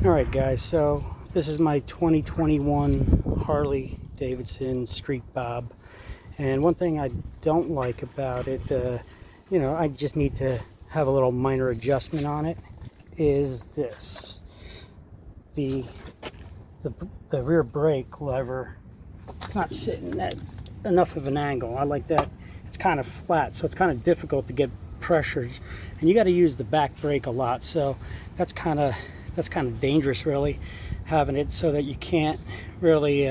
Alright guys, so this is my 2021 Harley-Davidson Street Bob, and one thing I don't like about it, I just need to have a little minor adjustment on it, is this. The rear brake lever, it's not sitting at enough of an angle. I like that. It's kind of flat, so it's kind of difficult to get pressures, and you got to use the back brake a lot, so that's kind of dangerous, really, having it so that you can't really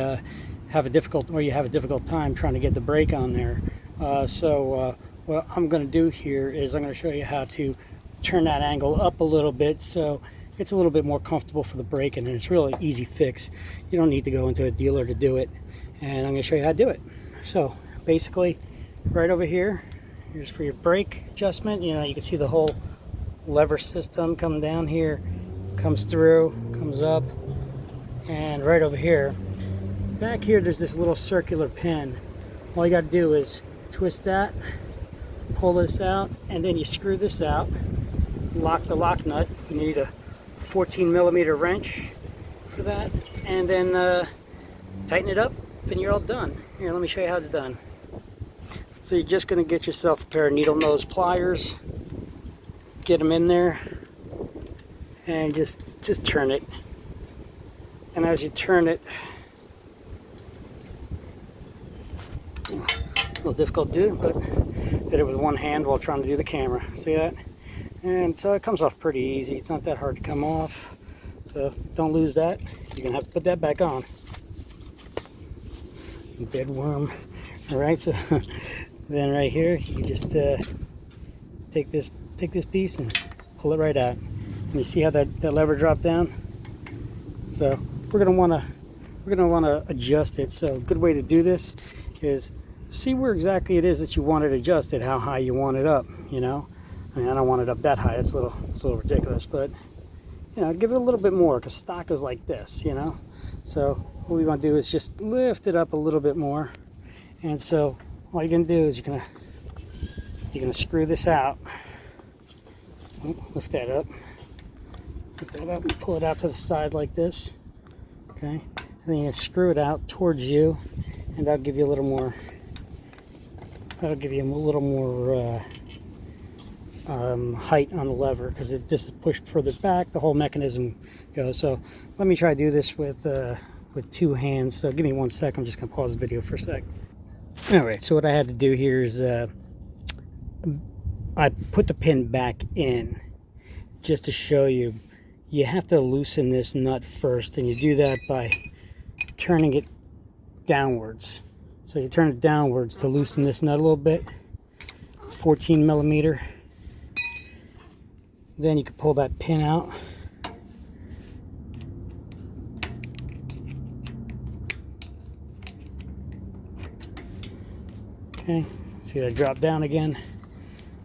have a difficult time trying to get the brake on there. What I'm going to do here is I'm going to show you how to turn that angle up a little bit so it's a little bit more comfortable for the braking, and it's really easy fix. You don't need to go into a dealer to do it, and I'm going to show you how to do it. So basically, right over here, here's for your brake adjustment. You can see the whole lever system come down here, comes through, comes up, and right over here, back here, there's this little circular pin. All you got to do is twist that, pull this out, and then you screw this out, lock the lock nut. You need a 14mm wrench for that, and then tighten it up, and you're all done. Here, let me show you how it's done. So you're just going to get yourself a pair of needle nose pliers, get them in there, and just turn it. And as you turn it, a little difficult to do, but did it with one hand while trying to do the camera. See that? And so it comes off pretty easy. It's not that hard to come off, so don't lose that. You're gonna have to put that back on. Dead worm. All right, so then right here, you just take this piece and pull it right out. And you see how that lever dropped down? So we're gonna wanna adjust it. So a good way to do this is see where exactly it is that you want it adjusted, how high you want it up. I mean, I don't want it up that high. It's a little ridiculous, but give it a little bit more, because stock is like this. So what we want to do is just lift it up a little bit more. And so all you're gonna do is you're gonna screw this out. Lift that up. Lift that up and pull it out to the side like this. Okay. And then you screw it out towards you, and that'll give you a little more. Height on the lever, because it just pushed further back, the whole mechanism goes. So let me try to do this with two hands. So give me 1 second. I'm just gonna pause the video for a sec. All right, so what I had to do here is I put the pin back in just to show you. You have to loosen this nut first, and you do that by turning it downwards. So you turn it downwards to loosen this nut a little bit. It's 14mm. Then you can pull that pin out. Okay, see that drop down again,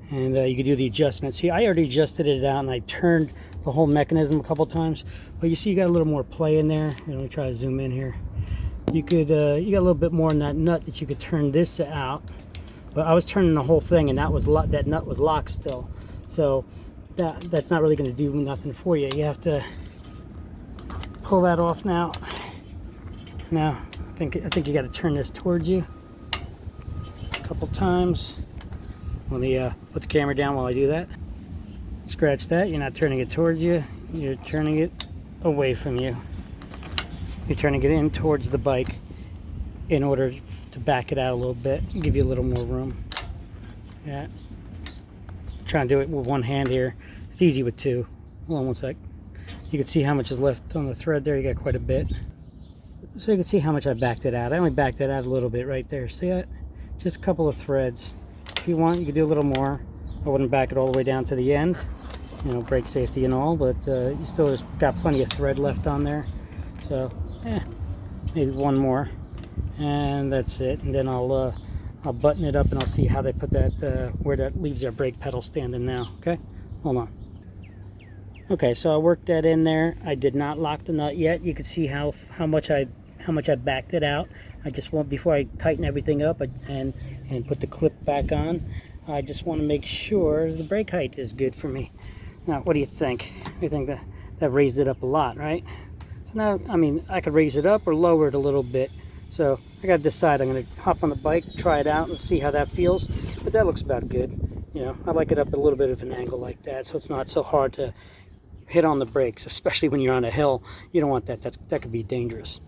and you can do the adjustment. See, I already adjusted it out, and I turned the whole mechanism a couple times, but you see you got a little more play in there. Let me try to zoom in here. You got a little bit more in that nut that you could turn this out, but I was turning the whole thing, and that nut was locked still, so that's not really going to do nothing for you. You have to pull that off now. Now I think you got to turn this towards you a couple times. Let me put the camera down while I do that. Scratch that. You're not turning it towards you, you're turning it away from you. You're turning it in towards the bike in order to back it out a little bit, give you a little more room. See that? Trying to do it with one hand here. It's easy with two. Hold on 1 sec. You can see how much is left on the thread there. You got quite a bit. So you can see how much I backed it out. I only backed it out a little bit right there. See that? Just a couple of threads. If you want, you could do a little more. I wouldn't back it all the way down to the end. Brake safety and all, but you still just got plenty of thread left on there. So, maybe one more, and that's it. And then I'll button it up, and I'll see how they put that, where that leaves our brake pedal standing now. Okay, hold on. Okay, so I worked that in there. I did not lock the nut yet. You can see how much I backed it out. I just want, before I tighten everything up and put the clip back on, I just want to make sure the brake height is good for me. Now, what do you think? Do you think that raised it up a lot, right? So now, I mean, I could raise it up or lower it a little bit. So I got to decide. I'm going to hop on the bike, try it out, and see how that feels. But that looks about good. You know, I like it up a little bit of an angle like that, so it's not so hard to hit on the brakes, especially when you're on a hill. You don't want that. That could be dangerous.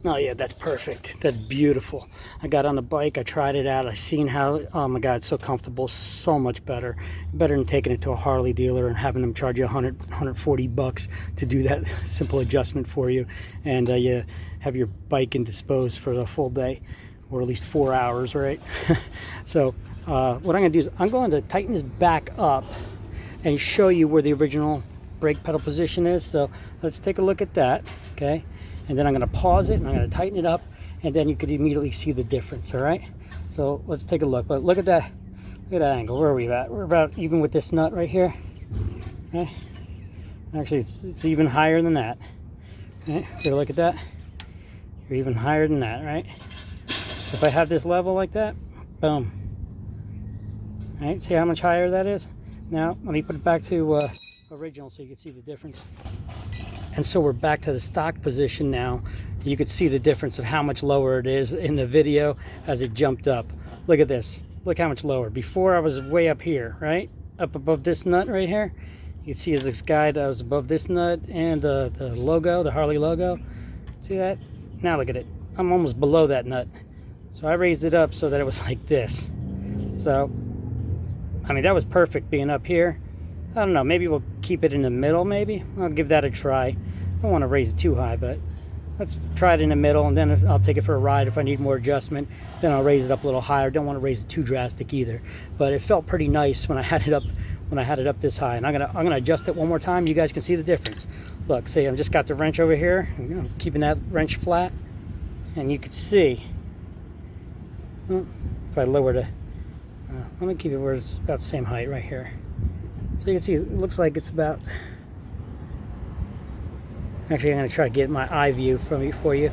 Oh yeah, that's perfect. That's beautiful. I got on the bike, I tried it out, I seen how, oh my God, it's so comfortable, so much better. Better than taking it to a Harley dealer and having them charge you 140 bucks to do that simple adjustment for you. And you have your bike indisposed for the full day, or at least 4 hours, right? So what I'm gonna do is I'm going to tighten this back up and show you where the original brake pedal position is. So let's take a look at that, okay? And then I'm going to pause it and I'm going to tighten it up, and then you could immediately see the difference. All right, so let's take a look. But look at that angle. Where are we at? We're about even with this nut right here. Okay, actually it's even higher than that. Okay, take a look at that. You're even higher than that, right? So if I have this level like that, boom. All right, see how much higher that is? Now let me put it back to original so you can see the difference. And so we're back to the stock position now. You could see the difference of how much lower it is in the video as it jumped up. Look at this. Look how much lower. Before I was way up here, right? Up above this nut right here. You can see this guide I was above this nut and the logo, the Harley logo. See that? Now look at it. I'm almost below that nut. So I raised it up so that it was like this. So, I mean, that was perfect being up here. I don't know, maybe we'll keep it in the middle, maybe. I'll give that a try. I don't want to raise it too high, but let's try it in the middle, and then I'll take it for a ride. If I need more adjustment, then I'll raise it up a little higher. Don't want to raise it too drastic either. But it felt pretty nice when I had it up this high. And I'm gonna adjust it one more time. You guys can see the difference. Look, see, I've just got the wrench over here. I'm keeping that wrench flat, and you can see. If I lower it, let me keep it where it's about the same height right here. So you can see it looks like it's about, actually I'm going to try to get my eye view for you.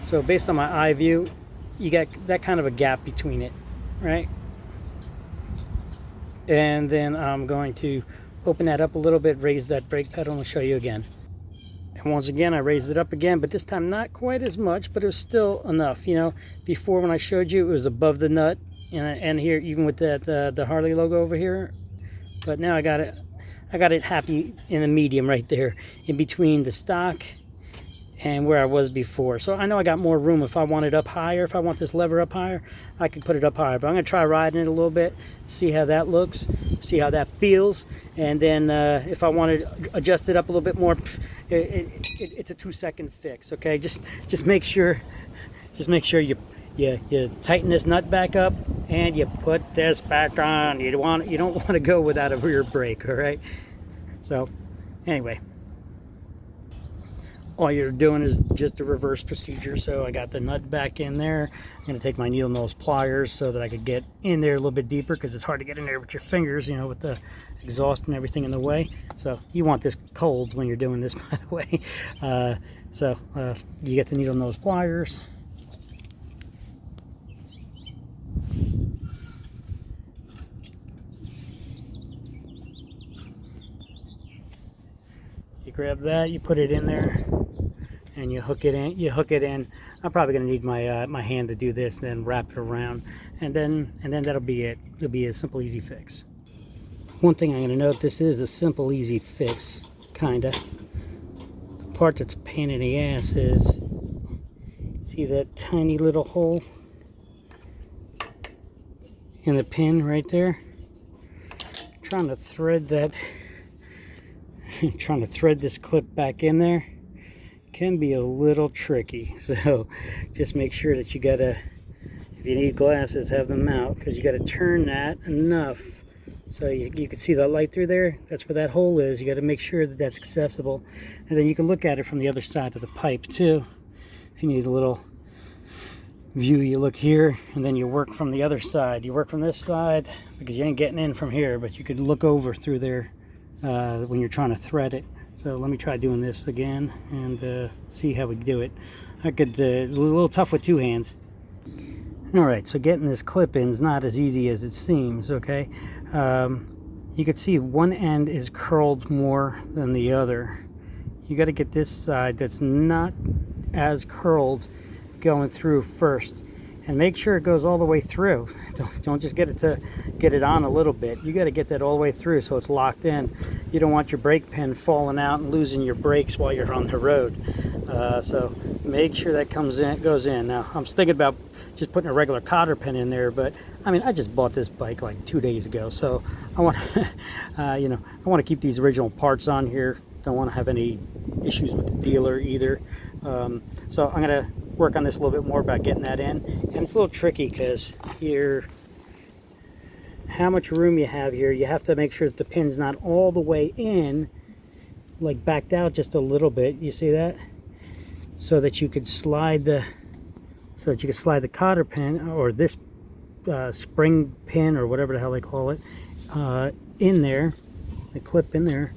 So based on my eye view, you got that kind of a gap between it, right? And then I'm going to open that up a little bit, raise that brake pedal, and I'll show you again. And once again, I raised it up again, but this time not quite as much, but it was still enough. You know, before when I showed you, it was above the nut, and here, even with that the Harley logo over here. But now I got it happy in the medium right there, in between the stock and where I was before. So I know I got more room. If I want it up higher, if I want this lever up higher, I can put it up higher. But I'm going to try riding it a little bit, see how that looks, see how that feels. And then if I want to adjust it up a little bit more, it's a 2-second fix, okay? Just make sure you tighten this nut back up and you put this back on. You don't want to go without a rear brake, all right? So anyway, all you're doing is just a reverse procedure. So I got the nut back in there. I'm going to take my needle nose pliers so that I could get in there a little bit deeper, because it's hard to get in there with your fingers, you know, with the exhaust and everything in the way. So you want this cold when you're doing this, by the way. You get the needle nose pliers. You grab that, you put it in there, and you hook it in. I'm probably going to need my hand to do this, and then wrap it around, and then that'll be it. It'll be a simple, easy fix. One thing I'm going to note, this is a simple, easy fix, kinda. The part that's a pain in the ass is, see that tiny little hole in the pin right there? Trying to thread this clip back in there can be a little tricky. So just make sure that you gotta, if you need glasses, have them out, because you gotta turn that enough so you can see the light through there. That's where that hole is. You gotta make sure that that's accessible, and then you can look at it from the other side of the pipe too. If you need a little view, you look here, and then you work from the other side. You work from this side because you ain't getting in from here, but you could look over through there when you're trying to thread it. So let me try doing this again and see how we do it. It's a little tough with two hands. All right, so getting this clip in is not as easy as it seems, okay? you can see one end is curled more than the other. You got to get this side that's not as curled going through first, and make sure it goes all the way through. Don't just get it on a little bit. You got to get that all the way through so it's locked in. You don't want your brake pin falling out and losing your brakes while you're on the road. So make sure that goes in. Now I'm thinking about just putting a regular cotter pin in there, but I mean, I just bought this bike like 2 days ago, so I want I want to keep these original parts on here. Don't want to have any issues with the dealer either. So I'm gonna work on this a little bit more about getting that in, and it's a little tricky because here, how much room you have here, you have to make sure that the pin's not all the way in, like backed out just a little bit. You see that? So that you could slide the cotter pin, or this spring pin, or whatever the hell they call it, in there, the clip in there,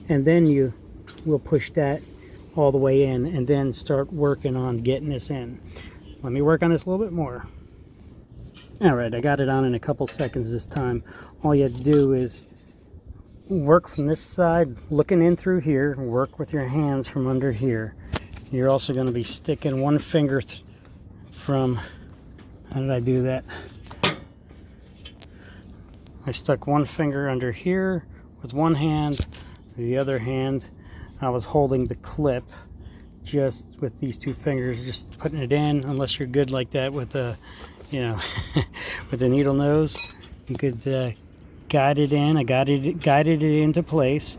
and then you will push that all the way in and then start working on getting this in. Let me work on this a little bit more. Alright, I got it on in a couple seconds this time. All you have to do is work from this side, looking in through here, work with your hands from under here. You're also going to be sticking one finger from, how did I do that? I stuck one finger under here with one hand, the other hand I was holding the clip just with these two fingers, just putting it in. Unless you're good like that with a, with the needle nose, you could guide it in. I guided it into place,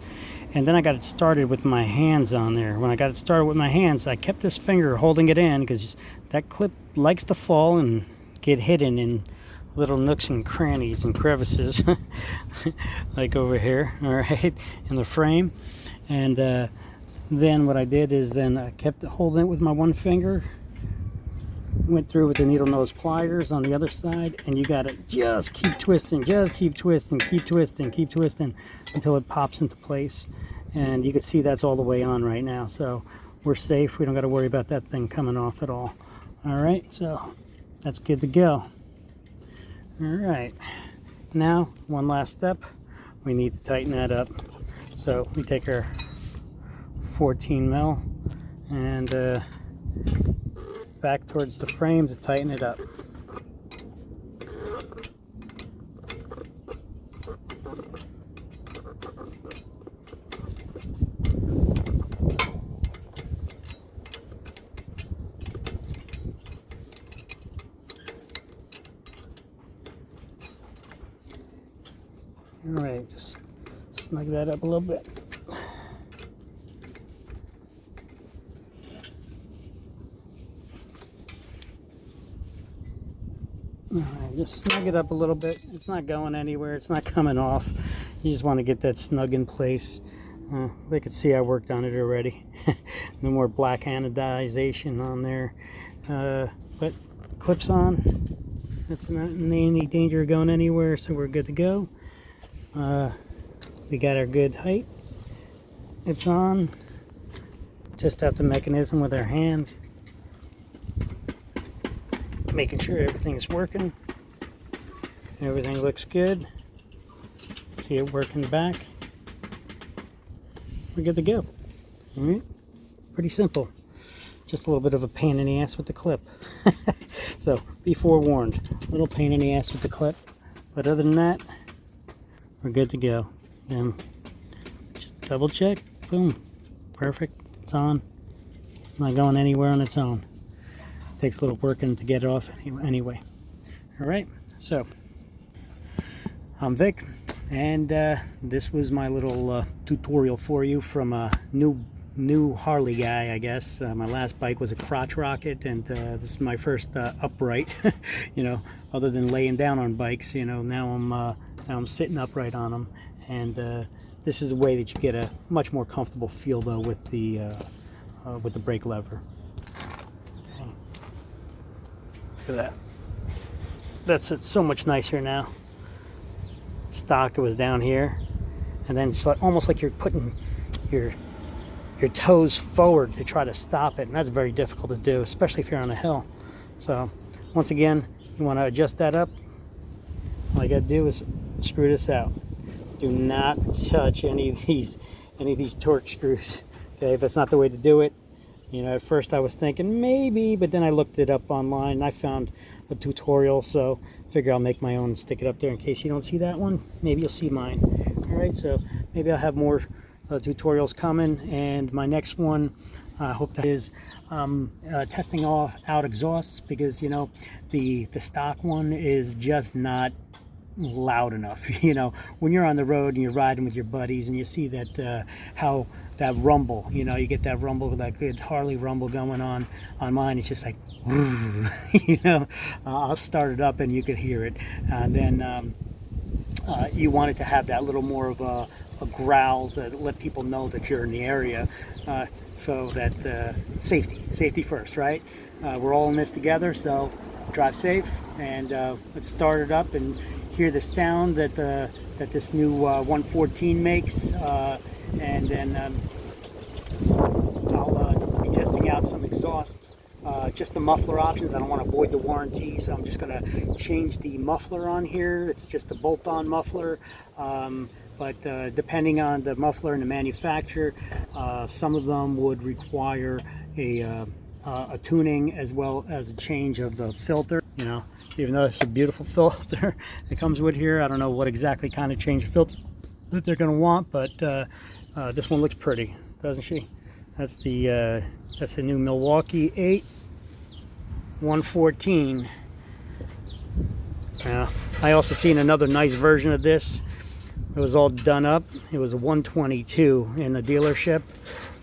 and then I got it started with my hands on there. When I got it started with my hands, I kept this finger holding it in because that clip likes to fall and get hidden in little nooks and crannies and crevices, like over here, all right, in the frame. And then what I did is then I kept holding it with my one finger, went through with the needle nose pliers on the other side, and you gotta just keep twisting, keep twisting until it pops into place. And you can see that's all the way on right now, so we're safe. We don't got to worry about that thing coming off at all. All right, so that's good to go. All right, now one last step, we need to tighten that up. So we take our 14 mil and back towards the frame to tighten it up. All right, just snug that up a little bit. All right, just snug it up a little bit. It's not going anywhere. It's not coming off. You just want to get that snug in place. They could see I worked on it already. No more black anodization on there. But clips on. That's not in any danger of going anywhere, so we're good to go. We got our good height. It's on. Test out the mechanism with our hands, making sure everything's working. Everything looks good. See it working back. We're good to go. All right, pretty simple. Just a little bit of a pain in the ass with the clip. So be forewarned, a little pain in the ass with the clip, but other than that, we're good to go. And just double check. Boom. Perfect. It's on. It's not going anywhere on its own. It takes a little working to get it off anyway. All right. So I'm Vic, and this was my little tutorial for you from a new Harley guy, I guess. My last bike was a crotch rocket, and this is my first upright. Other than laying down on bikes, now I'm sitting upright on them, and this is a way that you get a much more comfortable feel though with the brake lever. Okay. Look at that. That's so much nicer now. Stock, it was down here, and then it's almost like you're putting your toes forward to try to stop it, and that's very difficult to do, especially if you're on a hill. So once again, you want to adjust that up. All you got to do is screw this out. Do not touch any of these torque screws. Okay, that's not the way to do it. You know, at first I was thinking maybe, but then I looked it up online and I found a tutorial, so figure I'll make my own and stick it up there in case you don't see that one. Maybe you'll see mine. All right, so maybe I'll have more tutorials coming, and my next one I hope that is testing out exhausts, because you know the stock one is just not loud enough. You know, when you're on the road and you're riding with your buddies and you see that how that rumble, you know, you get that rumble, that good Harley rumble going on mine. It's just like you know, I'll start it up and you could hear it, and then you want it to have that little more of a growl that let people know that you're in the area, so that safety first, right? We're all in this together, so drive safe, and let's start it up and hear the sound that this new 114 makes, and then I'll be testing out some exhausts, just the muffler options. I don't want to void the warranty, so I'm just going to change the muffler on here. It's just a bolt-on muffler, but depending on the muffler and the manufacturer, some of them would require a tuning as well as a change of the filter. You know, even though it's a beautiful filter it comes with here, I don't know what exactly kind of change of filter that they're going to want, but this one looks pretty, doesn't she? That's the new Milwaukee 8 114. I also seen another nice version of this. It was all done up. It was a 122 in the dealership,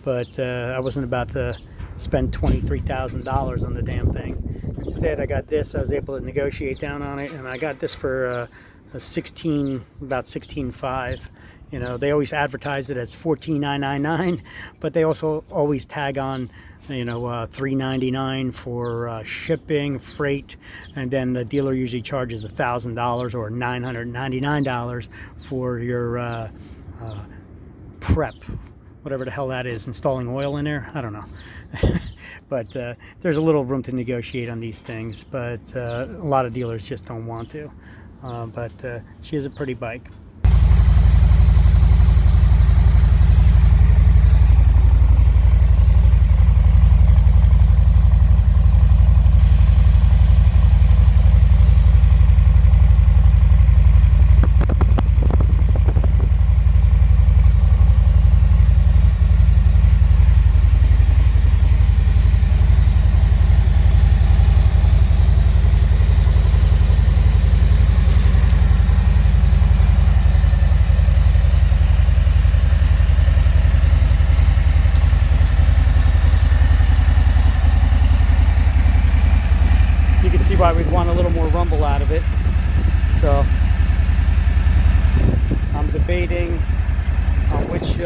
but I wasn't about to spend $23,000 on the damn thing. Instead, I got this. I was able to negotiate down on it, and I got this for about $16,500. You know, they always advertise it as $14,999, but they also always tag on, you know, $399 for shipping, freight, and then the dealer usually charges $1,000 or $999 for your prep, whatever the hell that is, installing oil in there. I don't know. But there's a little room to negotiate on these things, but a lot of dealers just don't want to. But she is a pretty bike. Why we'd want a little more rumble out of it. So I'm debating on which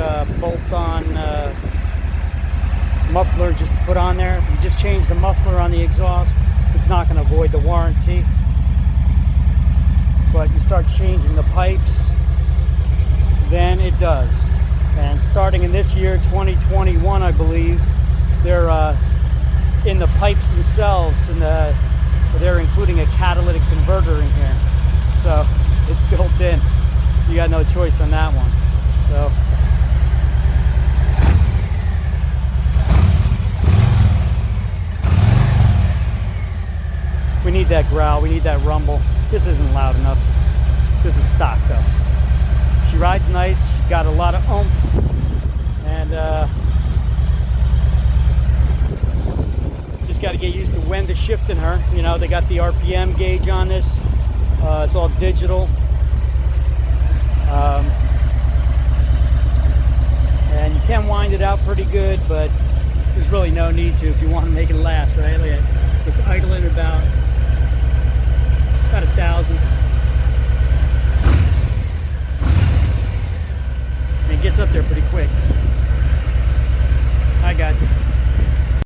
bolt-on muffler just to put on there. If you just change the muffler on the exhaust, it's not going to void the warranty. But you start changing the pipes, then it does. And starting in this year, 2021, I believe, they're in the pipes themselves, and they're including a catalytic converter in here, so it's built in. You got no choice on that one. So we need that growl, we need that rumble. This isn't loud enough. This is stock though. She rides nice, she's got a lot of oomph, and got to get used to when to shift in her. You know, they got the RPM gauge on this. It's all digital. And you can wind it out pretty good, but there's really no need to if you want to make it last, right? Like it's idling about 1,000.